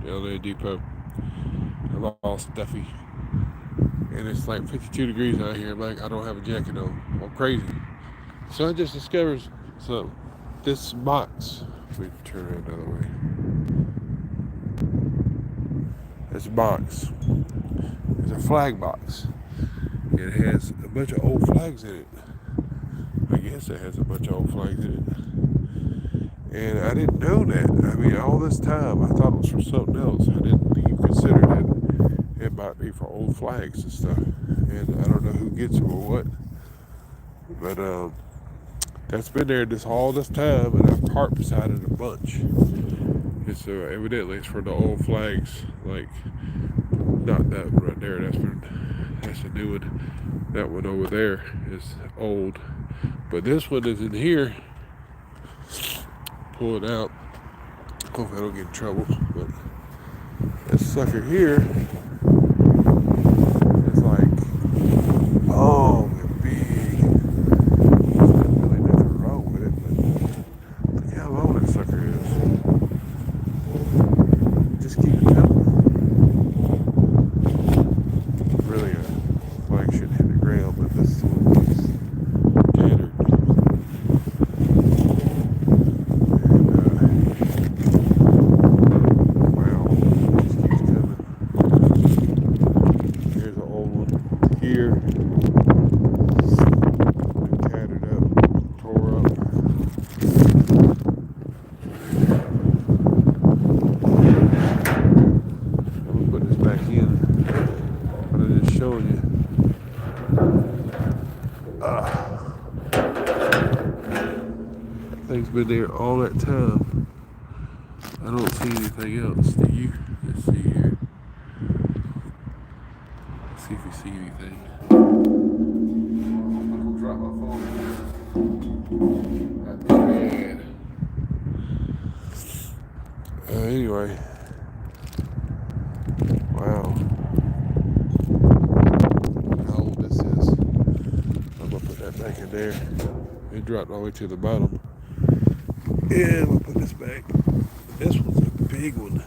LA Depot. I'm all stuffy. And it's like 52 degrees out here. I'm like, I don't have a jacket on. I'm crazy. So I just discovered something. This box, if we turn it another way. This box is a flag box. It has a bunch of old flags in it. I guess it has a bunch of old flags in it. And I didn't know that. I mean, all this time I thought it was for something else. I didn't even consider that it might be for old flags and stuff. And I don't know who gets them or what. But that's been there all this time, and I've parked beside it a bunch. And so evidently it's for the old flags, like not that one right there. That's a new one. That one over there is old, but this one is in here. Pull it out. Hope I don't get in trouble. But this sucker here is like long and big. There's really nothing wrong with it, but look how long that sucker is. Just keep it coming. Really, a flag shouldn't hit the ground, but this one is tattered. Wow, it just keeps coming. Here's an old one here, been tattered up, tore up. I'm gonna put this back in, but I'm just showing you. Thing's been there all that time. I don't see anything else. Do you? Let's see here. Let's see if we see anything. I'm gonna drop my phone. Not too bad. Anyway, wow. How old this is. I'm gonna put that back in there. It dropped all the way to the bottom. Yeah, I'm gonna put this back. This one's a big one.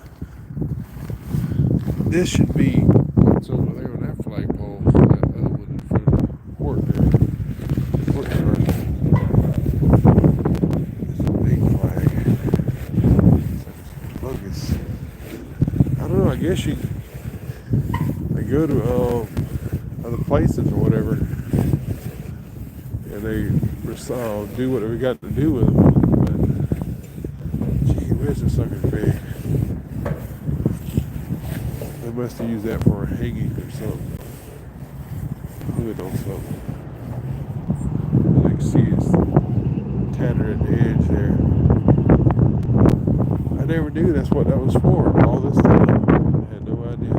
This should be what's over there on that flagpole. That other one in front of the port there. Port circle. It's a big flag. It's bogus. I don't know. I guess they go to other places or whatever, and they do whatever we got to do with them. But gee whiz, this sucker's big. They must have used that for a hanging or something. Who knows something. As you can see, it's tattered at the edge there. I never knew that's what that was for all this time. I had no idea.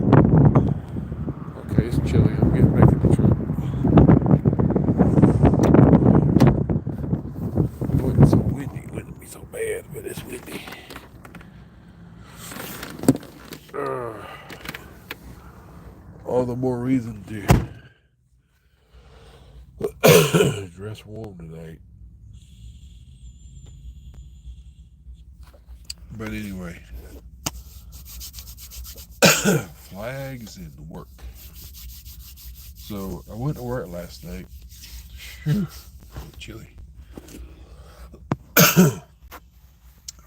Okay, it's chilly. I'm getting back in the truck. It wasn't so windy. It wouldn't be so bad, but it's windy. All the more reason to dress warm tonight. But anyway, flags and work. So I went to work last night. Whew, chilly.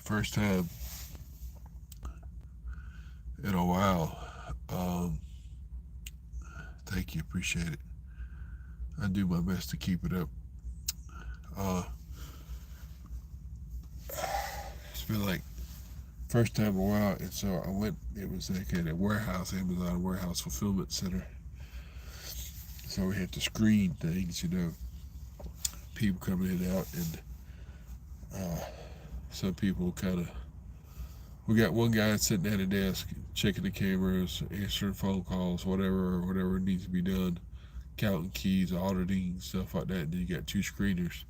First time in a while. Thank you, appreciate it. I do my best to keep it up. Uh, it's been like first time in a while, and so I went. It was like at a warehouse, Amazon warehouse fulfillment center. So we had to screen things, people coming in and out, and some people kind of. We got one guy sitting at a desk checking the cameras, answering phone calls, whatever needs to be done, counting keys, auditing stuff like that. And then you got two screeners,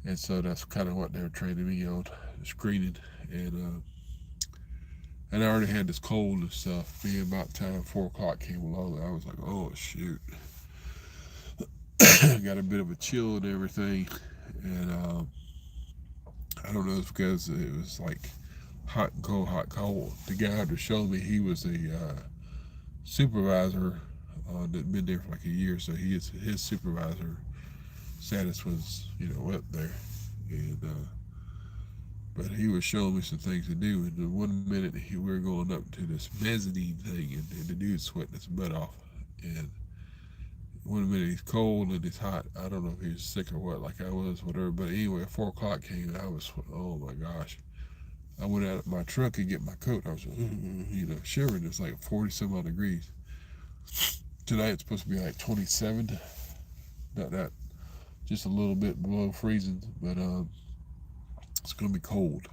and so that's kind of what they were training me on, screening. And I already had this cold and stuff. Being about time 4 o'clock came along, I was like, oh shoot, got a bit of a chill and everything, and I don't know, it's because it was like hot and cold, hot, cold. The guy that showed me, he was a supervisor that been there for like a year, so his supervisor status was, up there. And but he was showing me some things to do. And in 1 minute, we were going up to this mezzanine thing, and the dude's sweating his butt off. And 1 minute he's cold and he's hot. I don't know if he was sick or what, like I was, whatever. But anyway, 4 o'clock came, and I was, oh my gosh. I went out of my truck and get my coat. I was, shivering. It's like 40 some odd degrees. Tonight it's supposed to be like 27. Not that, just a little bit below freezing, but it's gonna be cold.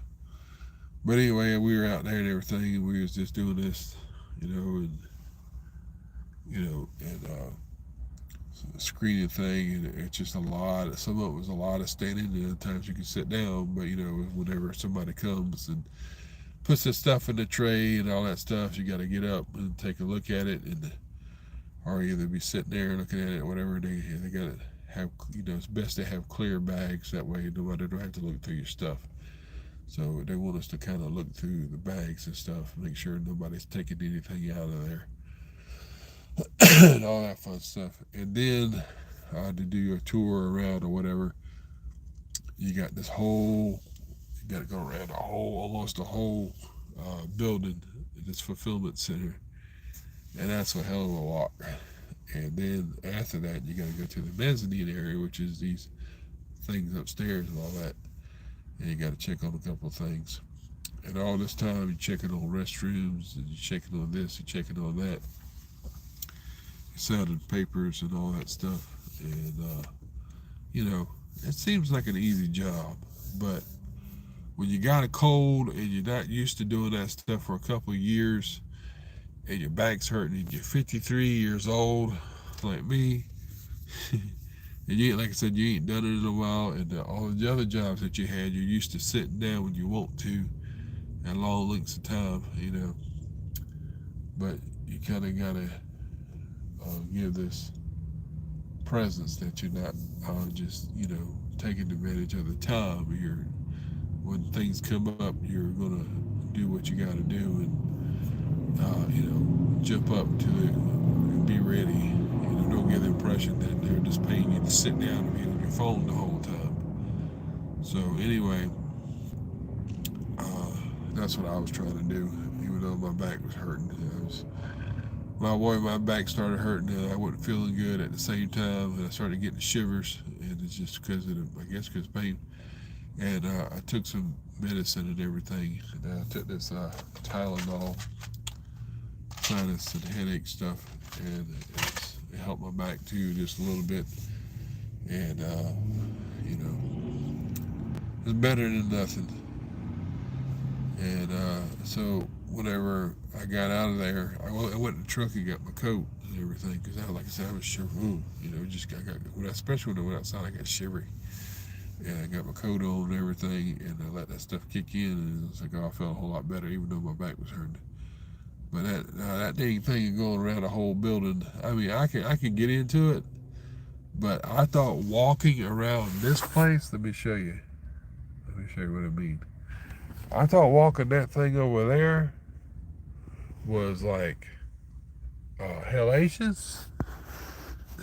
But anyway, we were out there and everything, and we was just doing this, and screening thing, and it's just a lot. Some of it was a lot of standing, and other times you can sit down. But whenever somebody comes and puts their stuff in the tray and all that stuff, you got to get up and take a look at it, and or either be sitting there looking at it, or whatever. They got to have, it's best to have clear bags, that way nobody don't have to look through your stuff. So they want us to kind of look through the bags and stuff, make sure nobody's taking anything out of there. And all that fun stuff. And then to do a tour around or whatever, you got to go around almost a whole building, this fulfillment center. And that's a hell of a walk. And then after that, you got to go to the mezzanine area, which is these things upstairs and all that. And you got to check on a couple of things. And all this time, you're checking on restrooms, and you're checking on this, you're checking on that. Signing papers and all that stuff. And, it seems like an easy job. But when you got a cold and you're not used to doing that stuff for a couple of years, and your back's hurting, and you're 53 years old, like me, and you, like I said, you ain't done it in a while, and all the other jobs that you had, you're used to sitting down when you want to, at long lengths of time, but you kind of gotta give this presence that you're not just taking advantage of the time. When things come up, you're gonna do what you gotta do, and jump up to it and be ready. Don't get the impression that they're just paying you to sit down and be on your phone the whole time. So anyway, that's what I was trying to do, even though my back was hurting. My back started hurting, and I wasn't feeling good at the same time, and I started getting shivers, and it's just because of pain. And I took some medicine and everything, and I took this Tylenol, sinus and headache stuff, and it helped my back too, just a little bit. And it's better than nothing. And so whenever I got out of there, I went in the truck and got my coat and everything, because like I said, I was shivering. Especially when I went outside, I got shivery. And I got my coat on and everything, and I let that stuff kick in, and it's like, I felt a whole lot better, even though my back was hurting. But that dang thing of going around a whole building, I mean, I can get into it, but I thought walking around this place, let me show you what I mean. I thought walking that thing over there was like hellacious.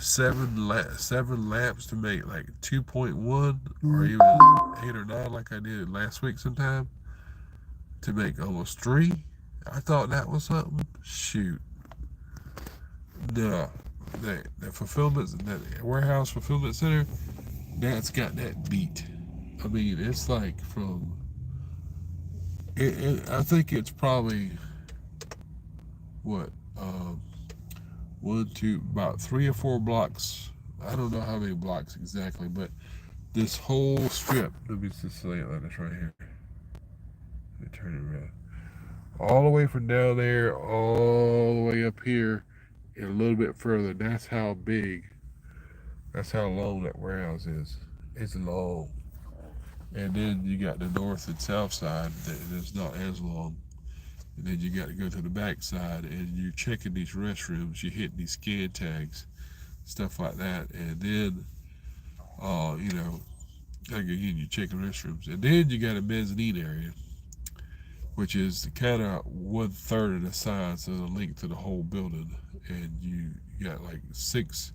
Seven laps to make like 2.1, or even 8 or 9, like I did last week sometime, to make almost 3. I thought that was something. Shoot. No. The fulfillment, that warehouse fulfillment center, that's got that beat. I mean, it's like from, I think it's probably, what, about 3 or 4 blocks. I don't know how many blocks exactly, but this whole strip, let me just say it like this right here. Let me turn it around. All the way from down there, all the way up here, and a little bit further. That's how long that warehouse is. It's long. And then you got the north and south side that is not as long. And then you got to go to the back side, and you're checking these restrooms, you're hitting these scan tags, stuff like that. And then, again, you're checking restrooms. And then you got a mezzanine area. which is kind of 1/3 of the size of the length of the whole building, and you got like 6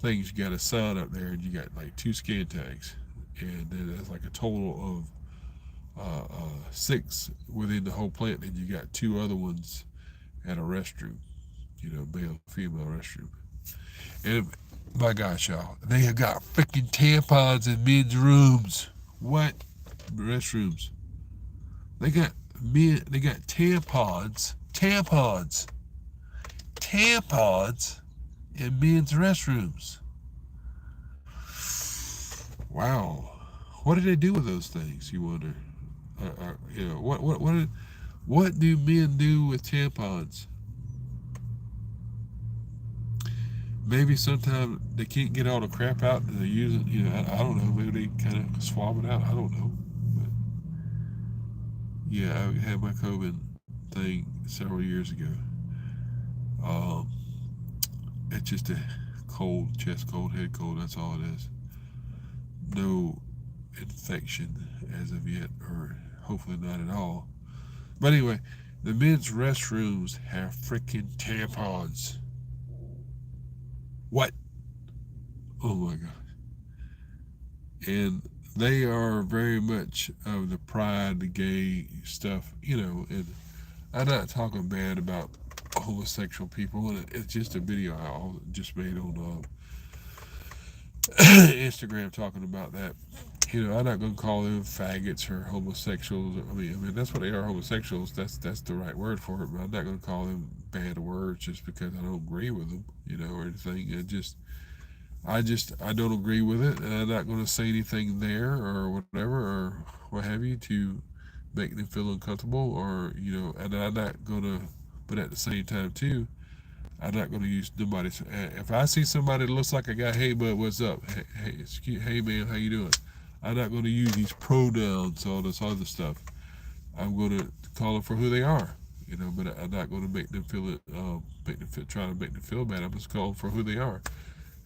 things you got to sign up there, and you got like 2 scan tags, and then there's like a total of 6 within the whole plant. And you got 2 other ones at a restroom, male female restroom. And my gosh, y'all, they have got freaking tampons in men's rooms. What? Restrooms. They got they got tampons in men's restrooms. Wow. What do they do with those things? You wonder. What do men do with tampons? Maybe sometimes they can't get all the crap out and they use it. I don't know. Maybe they kind of swab it out. I don't know. But yeah, I had my COVID thing several years ago. Um, it's just a cold, chest cold, head cold. That's all it is. No infection as of yet, or hopefully not at all. But anyway, the men's restrooms have freaking tampons. What? Oh my god. And they are very much of the pride, the gay stuff, and I'm not talking bad about homosexual people, and it's just a video I just made on Instagram talking about that. I'm not going to call them faggots or homosexuals. I mean that's what they are, homosexuals. That's the right word for it. But I'm not going to call them bad words just because I don't agree with them, or anything. I don't agree with it, and I'm not going to say anything there or whatever or what have you to make them feel uncomfortable, or and I'm not going to. But at the same time too, I'm not going to use nobody's. If I see somebody that looks like a guy, hey bud, what's up? Hey man, how you doing? I'm not going to use these pronouns, all this other stuff. I'm going to call them for who they are, But I'm not going to make them feel it, try to make them feel bad. I'm just calling for who they are,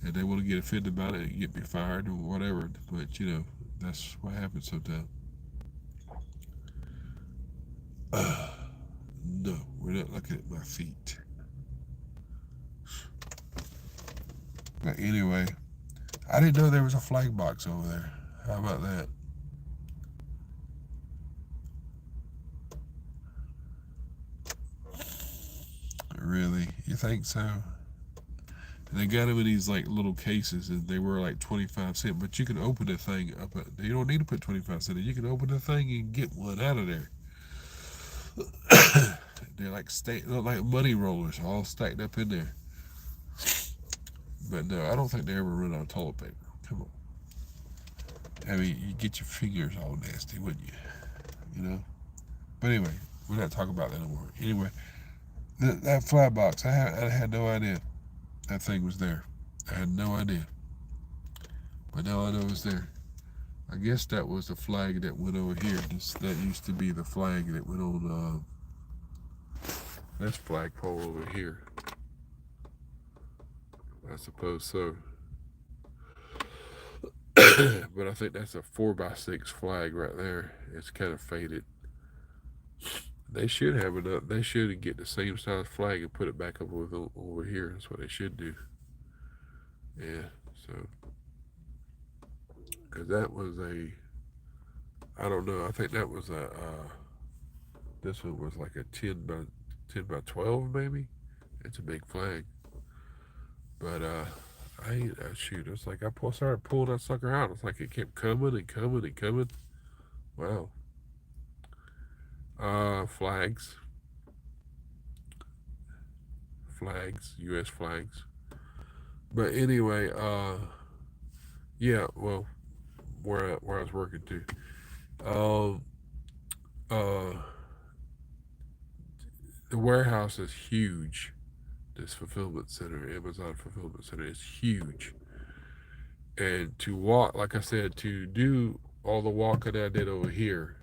and they want to get offended about it and get me fired or whatever. But that's what happens sometimes. No, we're not looking at my feet. But anyway, I didn't know there was a flag box over there. How about that? Really? You think so? And they got them in these like little cases, and they were like 25 cents. But you can open the thing up. You don't need to put 25 cents in. You can open the thing and get one out of there. They're like look like money rollers, all stacked up in there. But no, I don't think they ever run out of toilet paper. Come on. I mean, you get your fingers all nasty, wouldn't you? But anyway, we're not talking about that anymore. Anyway, that fly box, I had no idea that thing was there. I had no idea. But now I know it's there. I guess that was the flag that went over here. That used to be the flag that went on this flagpole over here. I suppose so. But I think that's a 4x6 flag right there. It's kind of faded. They should have enough. They should get the same size flag and put it back up over here. That's what they should do. Yeah. So, because that was I don't know. I think that was this one was like a 10 by 12 maybe. It's a big flag. But shoot. It's like I started pulling that sucker out. It's like it kept coming and coming and coming. Wow. Flags. U.S. flags. But anyway, yeah. Well, where I was working too. Um, uh, the warehouse is huge. This fulfillment center, Amazon fulfillment center, is huge. And to walk, like I said, to do all the walking I did over here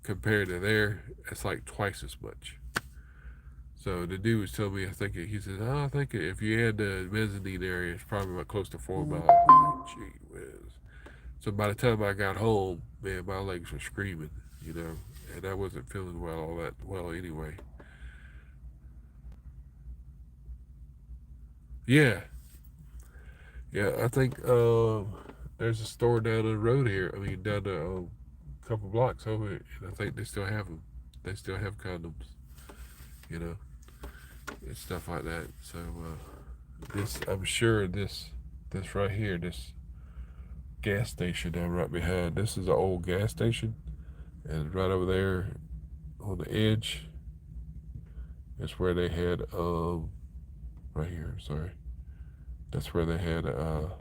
compared to there, it's like twice as much. So the dude was telling me, he said, I think if you add the mezzanine area, it's probably about close to 4 miles. I'm like, gee whiz. So by the time I got home, man, my legs were screaming, and I wasn't feeling well all that well anyway. Yeah, yeah. I think there's a store down the road here. I mean, down the couple blocks over, and I think they still have them. They still have condoms, you know, and stuff like that. So this, I'm sure this right here, this gas station down right behind. This is an old gas station, and right over there on the edge is where they had right here. Sorry, that's where they had the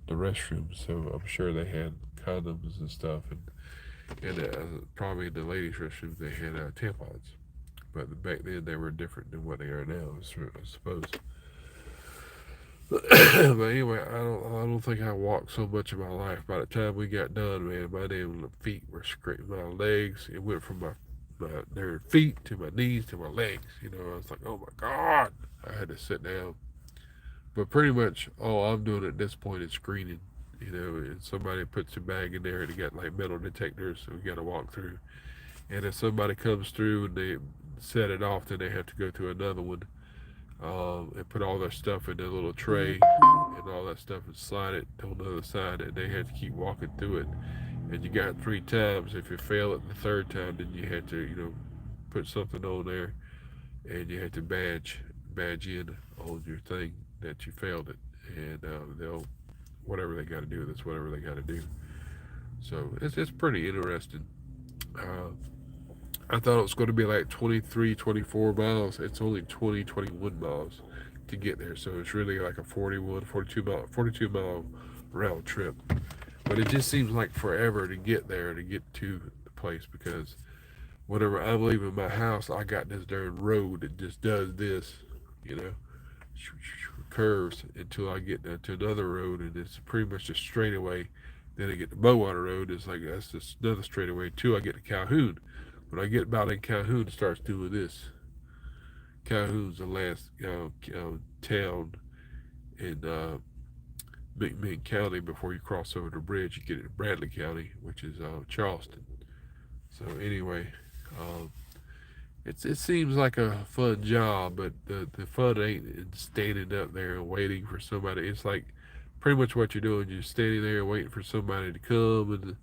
restrooms. So I'm sure they had condoms and stuff, and probably in the ladies' restrooms they had tampons. But back then they were different than what they are now, I suppose. But anyway, I don't think I walked so much in my life. By the time we got done, man, my damn feet were scraping my legs. It went from their feet to my knees to my legs. You know, I was like, oh my god, I had to sit down. But pretty much all I'm doing at this point is screening. You know, and somebody puts a bag in there and they got like metal detectors, so we got to walk through. And if somebody comes through and they set it off, then they have to go to another one and put all their stuff in their little tray and all that stuff and slide it on the other side, and they have to keep walking through it. And you got 3 times. If you fail it the third time, then you had to, put something on there, and you had to badge in on your thing that you failed it, and they'll whatever they got to do. That's whatever they got to do. So it's pretty interesting. Uh, I thought it was going to be like 23, 24 miles. It's only 20, 21 miles to get there. So it's really like a 41, 42 mile round trip. But it just seems like forever to get there, to get to the place, because whenever I'm leaving my house, I got this darn road that just does this, you know, curves until I get to another road, and it's pretty much a straightaway. Then I get to Bowater Road. It's like that's just another straightaway. Till I get to Calhoun. When I get about in Calhoun, it starts doing this. Calhoun's the last town in McMinn County before you cross over the bridge. You get into Bradley County, which is Charleston. So anyway, um, it seems like a fun job, but the fun ain't in standing up there and waiting for somebody. It's like pretty much what you're doing. You're standing there waiting for somebody to come,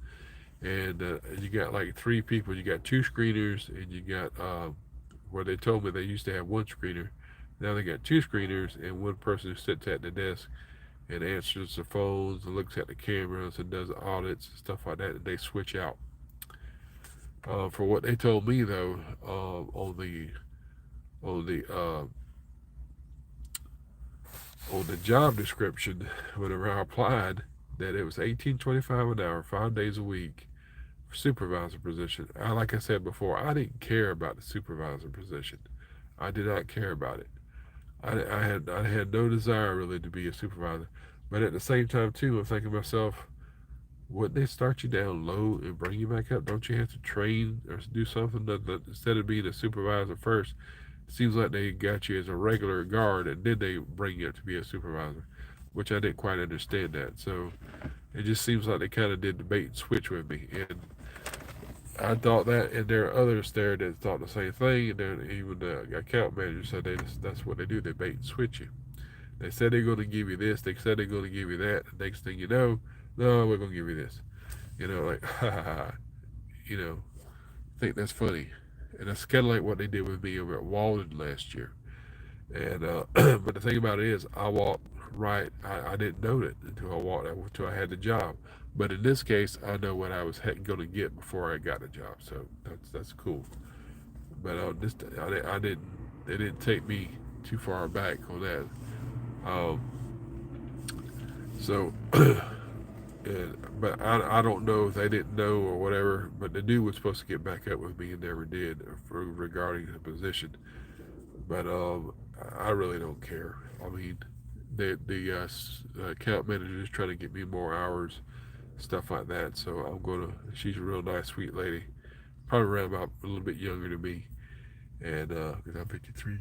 and you got like 3 people. You got 2 screeners, and you got where they told me they used to have 1 screener. Now they got 2 screeners and one person who sits at the desk and answers the phones and looks at the cameras and does audits and stuff like that. And they switch out. For what they told me though, on the on the job description, whenever I applied, that it was 18.25 an hour, 5 days a week, supervisor position. Like I said before, I didn't care about the supervisor position. I did not care about it. I had no desire really to be a supervisor. But at the same time too, I'm thinking to myself, wouldn't they start you down low and bring you back up? Don't you have to train or do something that instead of being a supervisor first? It seems like they got you as a regular guard and then they bring you up to be a supervisor, which I didn't quite understand that. So it just seems like they kind of did the bait and switch with me, and I thought that, and there are others there that thought the same thing. And then even the account manager said that's what they do. They bait and switch you. They said they're going to give you this. They said they're going to give you that. The next thing you know, no, we're going to give you this. Like, ha ha ha. You know, I think that's funny. And that's kind of like what they did with me over at Walden last year. And but the thing about it is, I walked right. I didn't know it until I had the job. But in this case, I know what I was going to get before I got the job. So that's cool. But this I didn't. They didn't take me too far back on that. Um, so, but I don't know if they didn't know or whatever. But the dude was supposed to get back up with me and never did regarding the position. But I really don't care. I mean, the account manager is trying to get me more hours, stuff like that. So I'm gonna. She's a real nice, sweet lady. Probably around about a little bit younger than me, and because I'm 53,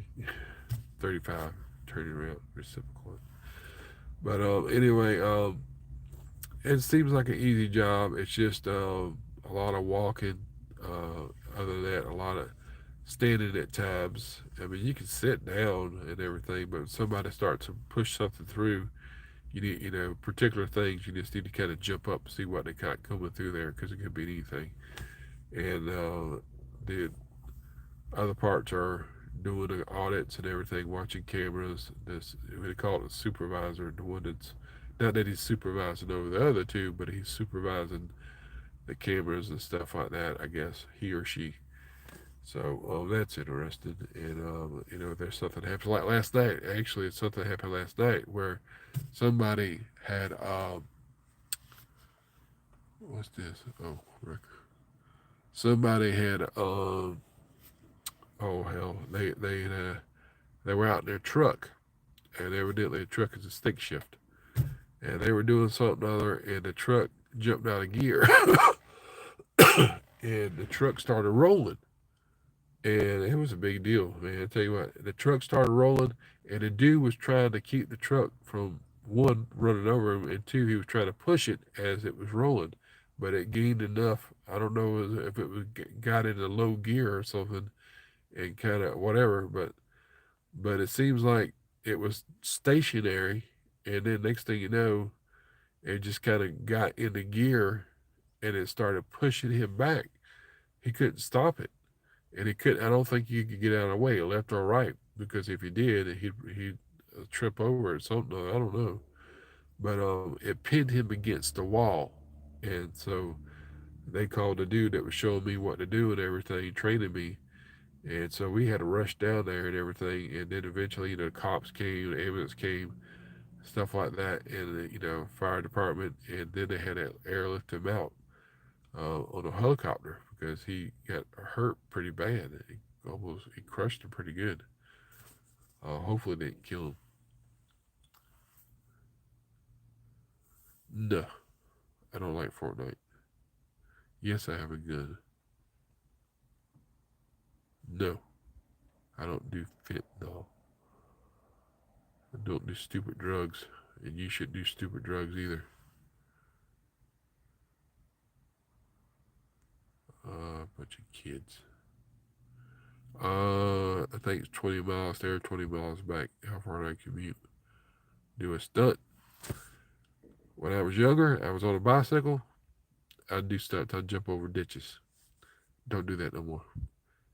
35, turning around reciprocal. But anyway, it seems like an easy job. It's just a lot of walking. other than that, a lot of standing at times. I mean, you can sit down and everything, but when somebody starts to push something through, you need, particular things, you just need to kind of jump up and see what they got coming through there because it could be anything. And the other parts are doing the audits and everything, watching cameras. This, they call it a supervisor, the one that's not that he's supervising over the other two, but he's supervising the cameras and stuff like that. I guess he or she. So that's interesting. And there's something happened like last night. Actually, something happened last night where somebody had what's this? Oh, somebody had oh hell, they were out in their truck, and evidently the truck is a stick shift, and they were doing something other, and the truck jumped out of gear, and the truck started rolling, and it was a big deal, man. I tell you what, the truck started rolling, and the dude was trying to keep the truck from one running over him, and two, he was trying to push it as it was rolling, but it gained enough. I don't know if it was got into low gear or something, and kind of whatever, but it seems like it was stationary, and then next thing you know, it just kind of got into gear, and it started pushing him back. He couldn't stop it, and he could. I don't think you could get out of the way, left or right, because if he did, he'd trip over it. Something I don't know, but it pinned him against the wall, and so they called the dude that was showing me what to do and everything, training me. And so we had to rush down there and everything. And then eventually, the cops came, the ambulance came, stuff like that, and fire department. And then they had to airlift him out on a helicopter because he got hurt pretty bad. He crushed him pretty good. Hopefully, they didn't kill him. No, I don't like Fortnite. Yes, I have a gun. No, I don't do fentanyl. I don't do stupid drugs, and you shouldn't do stupid drugs either. Bunch of kids. I think it's 20 miles there, 20 miles back. How far do I commute? Do a stunt. When I was younger, I was on a bicycle. I'd do stunts. I'd jump over ditches. Don't do that no more.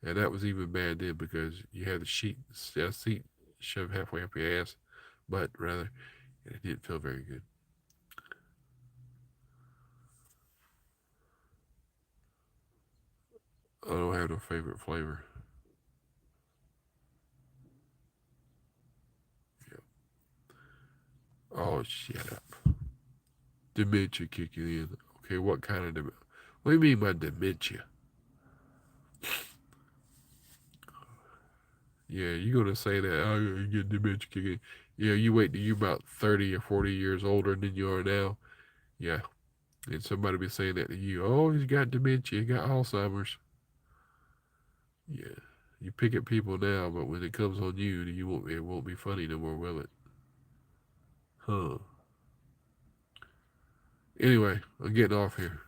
And that was even bad then because you had the seat shoved halfway up your ass, butt rather, and it didn't feel very good. I don't have no favorite flavor. Yeah. Oh, shut up. Dementia kicking in. Okay, what kind of dementia? What do you mean by dementia? Yeah, you're gonna say that. Oh, you get dementia kicking. Yeah, you wait till you're about 30 or 40 years older than you are now. Yeah, and somebody be saying that to you. Oh, he's got dementia. He got Alzheimer's. Yeah, you pick at people now, but when it comes on you, you won't. It won't be funny no more, will it? Huh. Anyway, I'm getting off here.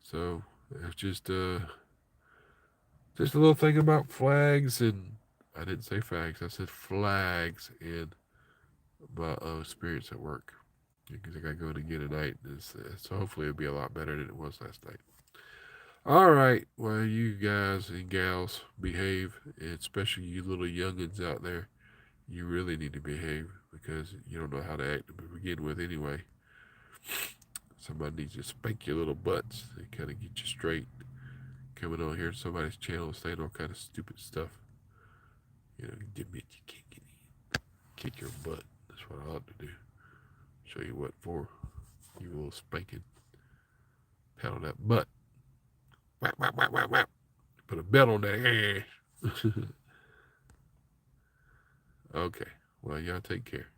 So it's just a little thing about flags, and I didn't say fags. I said flags and my experience at work. Because I got to go again tonight, so hopefully it'll be a lot better than it was last night. All right, well, you guys and gals behave, and especially you little youngins out there. You really need to behave because you don't know how to act to begin with anyway. Somebody needs to spank your little butts and kind of get you straight. Coming on here somebody's channel saying all kind of stupid stuff. Admit you can't get in. Kick your butt. That's what I ought to do. Show you what for. You little spanking. Pat on that butt. Whap, whap, whap, whap, whap. Put a belt on that ass. Okay. Well, y'all take care.